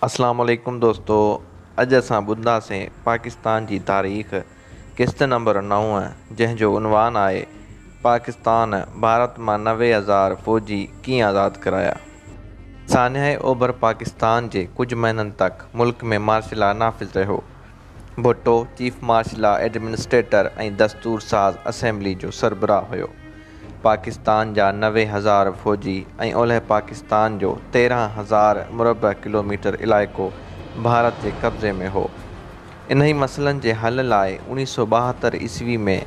अस्सलाम वालेकुम दोस्तो। अॼु असां ॿुधंदासीं पाकिस्तान जी तारीख़ क़िस्त नंबर 9 जंहिंजो उनवान आहे पाकिस्तान भारत मां 90,000 फ़ौजी कीअं आज़ाद कराया। सानिया ओभर पाकिस्तान जे कुछ महीननि तक मुल्क में मार्शल लॉ नाफ़िज़ रहियो। Bhutto chief marshal law administrator ऐं दस्तूर साज़ असेंबली जो सरबराह हुयो। पाकिस्तान जा 90,000 फ़ौजी ऐं ओलह पाकिस्तान जो 13,000 मुरबा किलोमीटर इलाइक़ो भारत जे कब्ज़े में हो। इन्ही मसइलनि जे हल लाइ 1972 ईस्वी में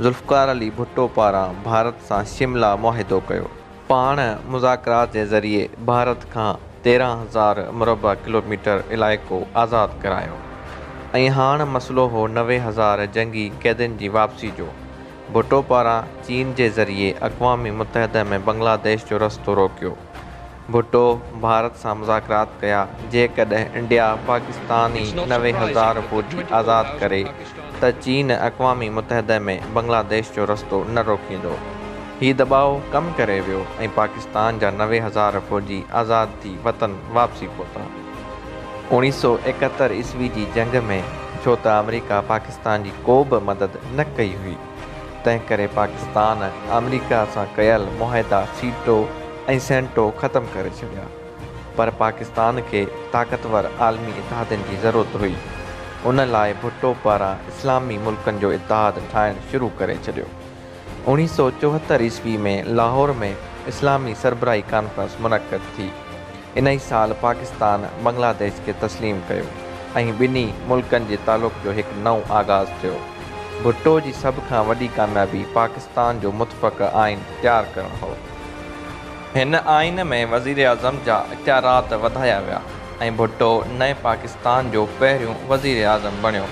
ज़ुल्फ़िकार अली भुट्टो पारां भारत सां शिमला मुआहिदो कयो। पाण मुज़ाकरात जे ज़रिए भारत खां 13,000 मुरबा किलोमीटर इलाइक़ो आज़ाद करायो ऐं हाणे मसइलो हो 90,000 जंगी क़ैदियुनि जी वापसी जो। भुट्टो पारां चीन जे ज़रिए अक़वाम मुत्तहिदा में बांग्लादेश जो रस्तो रोकियो। भुट्टो भारत सां मुज़ाकरात कया जेकॾहिं इंडिया पाकिस्तानी 90,000 फ़ौजी आज़ाद करे त चीन अक़वाम मुत्तहिदा में बांग्लादेश जो रस्तो न रोकींदो। हीउ दबाउ कमु करे वियो ऐं पाकिस्तान जा 90,000 फ़ौजी आज़ाद थी वतन वापसी पहुता। 1971 ईस्वी जी जंग में छो त अमेरिका पाकिस्तान जी को बि मदद न कई हुई, तंहिं करे पाकिस्तान अमेरिका सां कयल मुआहिदा सीटो ऐं सेंटो ख़तमु करे छॾिया। पर पाकिस्तान खे ताक़तवर आलमी इतिहादनि जी ज़रूरत हुई। उन लाइ भुट्टो पारां इस्लामी मुल्कनि जो इतिहाद ठाहिणु शुरू करे छॾियो। 1974 ईस्वी में लाहौर में इस्लामी सरबराही कॉन्फ्रेंस मुनक़द थी। इन ई साल पाकिस्तान बांग्लादेश खे तस्लीम कयो ऐं ॿिन्ही मुल्कनि जे तालुक़ जो हिकु नओं आगाज़ थियो। भुट्टो जी सभ खां वॾी कामयाबी पाकिस्तान जो मुतफ़क़ आइन तयारु करणु हो। हिन आइन में वज़ीर आज़म जा इख्तियारात वधाया विया ऐं भुट्टो नए पाकिस्तान जो पहिरियों वज़ीर आज़म बणियो।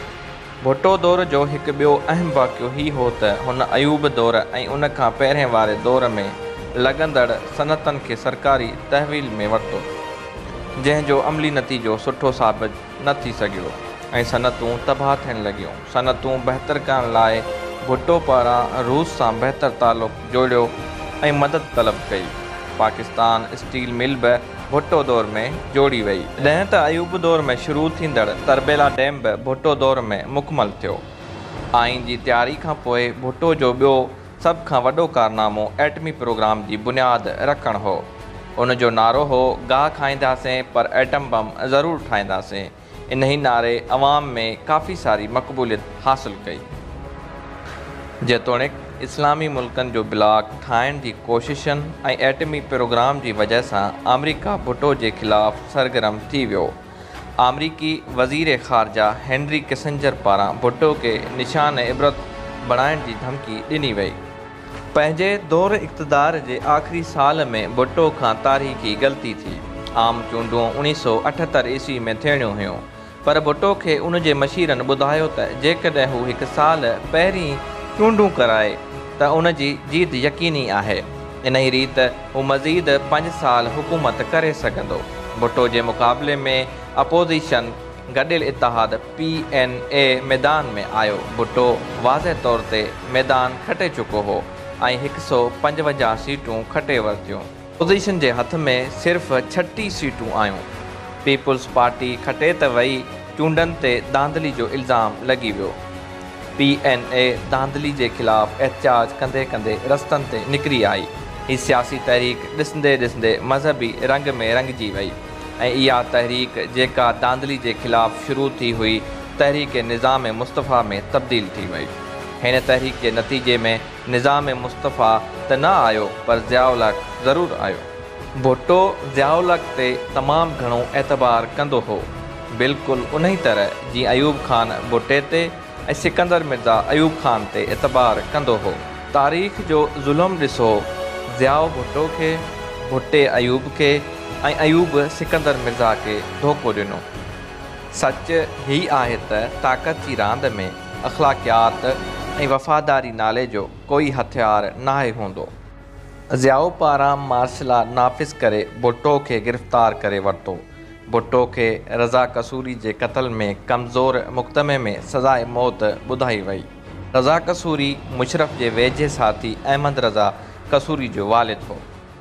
भुट्टो दौर जो हिकु ॿियो अहम वाक़ियो ही हो त हुन अयूब दौर ऐं उन खां पहिरें वारे दौर में लॻंदड़ सनअतनि खे सरकारी तहवील में वरितो, जंहिंजो अमली नतीजो सुठो साबित न थी सघियो ऐं सनअतूं तबाह थियणु लॻियूं। सनअतूं बहितर करण लाइ भुट्टो पारां रूस सां बहितर तालुक़ जोड़ियो ऐं मदद तलब कई। पाकिस्तान स्टील मिल बि भुट्टो दौर में जोड़ी वई, जॾहिं त अयूब दौर में शुरू थींदड़ तरबेला डैम बि भुट्टो दौर में मुकमल थियो। आइन जी तयारी खां पोइ भुट्टो जो ॿियो सभ खां वॾो कारनामो एटमी प्रोग्राम जी बुनियाद रखणु हो। उन जो नारो हो गाह खाईंदासीं पर एटम बम ज़रूरु ठाहींदासीं। इन ई नारे अवाम में काफ़ी सारी मक़बूलियत हासिल कई। जेतोणीकि इस्लामी मुल्कनि जो ब्लॉक ठाहिण जी कोशिशनि ऐं एटमी प्रोग्राम जी वजह सां अमेरिका भुट्टो जे ख़िलाफ़ सरगर्म थी वियो। अमरीकी वज़ीर ख़ारजा हेनरी किसिंजर पारां भुट्टो खे निशान इबरत बणाइण जी धमकी ॾिनी वई। पंहिंजे दौर इक़्तिदार जे आख़िरी साल में भुट्टो खां तारीख़ी ग़लती थी। आम चूंडूं 1978 ईस्वी में थियणियूं हुयूं, पर भुट्टो खे उन जे मशीरनि ॿुधायो त जेकॾहिं हू हिकु साल पहिरीं चूंडूं कराए त उन जी जीत यकीनी आहे। इन ई रीति हू मज़ीद 5 साल हुकूमत करे सघंदो। भुट्टो जे मुक़ाबले में अपोज़िशन गॾियल इतिहाद PNA मैदान में आयो। भुट्टो वाज़ह तौर ते मैदान खटे चुको हो ऐं 155 सीटूं खटे वरितियूं। अपोज़िशन जे हथ में सिर्फ़ 36 सीटूं आयूं। पीपुल्स पार्टी खटे त वई, चूंडनि ते धांधली जो इल्ज़ाम लॻी वियो। PNA धांधली जे ख़िलाफ़ एहतिजाज कंदे कंदे रस्तनि ते निकिरी आई। हीअ सियासी तहरीक ॾिसंदे ॾिसंदे मज़हबी रंग में रंगिजी वई ऐं इहा तहरीक जेका धांधली जे ख़िलाफ़ शुरू थी हुई तहरीक निज़ाम मुस्तफ़ा में तब्दील थी वई। हिन तहरीक जे नतीजे में निज़ाम मुस्तफ़ा त न आयो, पर ज़िया-उल-हक़ ज़रूरु आयो। भुट्टो ज़िया-उल-हक़ ते तमामु घणो एतबार कंदो हो, बिल्कुलु उन ई तरह जीअं अयूब ख़ान भुट्टे ते ऐं सिकंदर मिर्ज़ा अयूब ख़ान ते एतबार कंदो हो। तारीख़ जो ज़ुल्म ॾिसो, ज़िया भुट्टो खे, भुट्टे अयूब खे ऐं अयूब सिकंदर मिर्ज़ा खे धोखो ॾिनो। सच ही आहे त ताक़त जी रांदि में अख़लाक़ियात ऐं वफ़ादारी नाले जो कोई हथियार नाहे हूंदो। ज़िया पारां मार्शल लॉ नाफ़िज़ करे भुट्टो खे गिरफ़्तार करे वरितो। भुट्टो खे रज़ा कसूरी जे क़त्ल में कमज़ोर मुक़दमे में सज़ाए मौत ॿुधाई वई। रज़ा कसूरी मुशरफ जे वेझे साथी अहमद रज़ा कसूरी जो वालिद हो।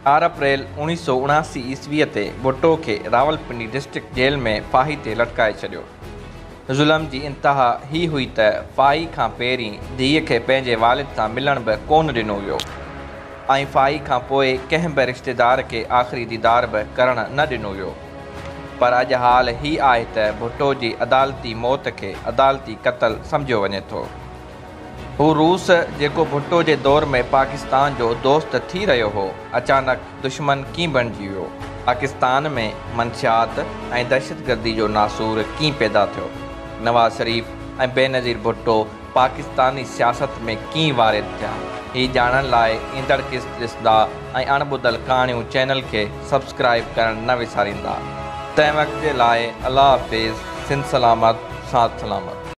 4 अप्रैल 1979 ईस्वीअ ते भुट्टो खे रावलपिंडी डिस्ट्रिक्ट जेल में फाही ते लटकाए छॾियो। ज़ुल्म जी इंतिहा ही हुई त फाही खां पहिरीं धीअ खे पंहिंजे वालिद सां मिलण बि कोन ॾिनो वियो ऐं फाही खां पोइ कंहिं बि रिश्तेदार खे आख़िरी दीदार बि करणु न ॾिनो वियो। पर अॼु हाल ही आहे त भुट्टो जी अदालती मौत खे अदालती क़तल सम्झियो वञे थो। हू रूस जेको भुट्टो जे दौर में पाकिस्तान जो दोस्त थी रहियो हो, अचानक दुश्मन कीअं बणिजी वियो? पाकिस्तान में मंशियात ऐं दहशतगर्दी जो नासूर कीअं पैदा थियो? नवाज़ शरीफ़ ऐं बेनज़ीर भुट्टो पाकिस्तानी सियासत में कीअं वारिद थिया? हीउ ॼाणण लाइ ईंदड़ किस्त ॾिसंदा ऐं अणॿुधल कहाणियूं चैनल खे सब्सक्राइब करणु न विसारींदा। तंहिं वक़्त जे लाइ अल्लाह हाफ़िज़, सिंध सलामत, साथ सलामत।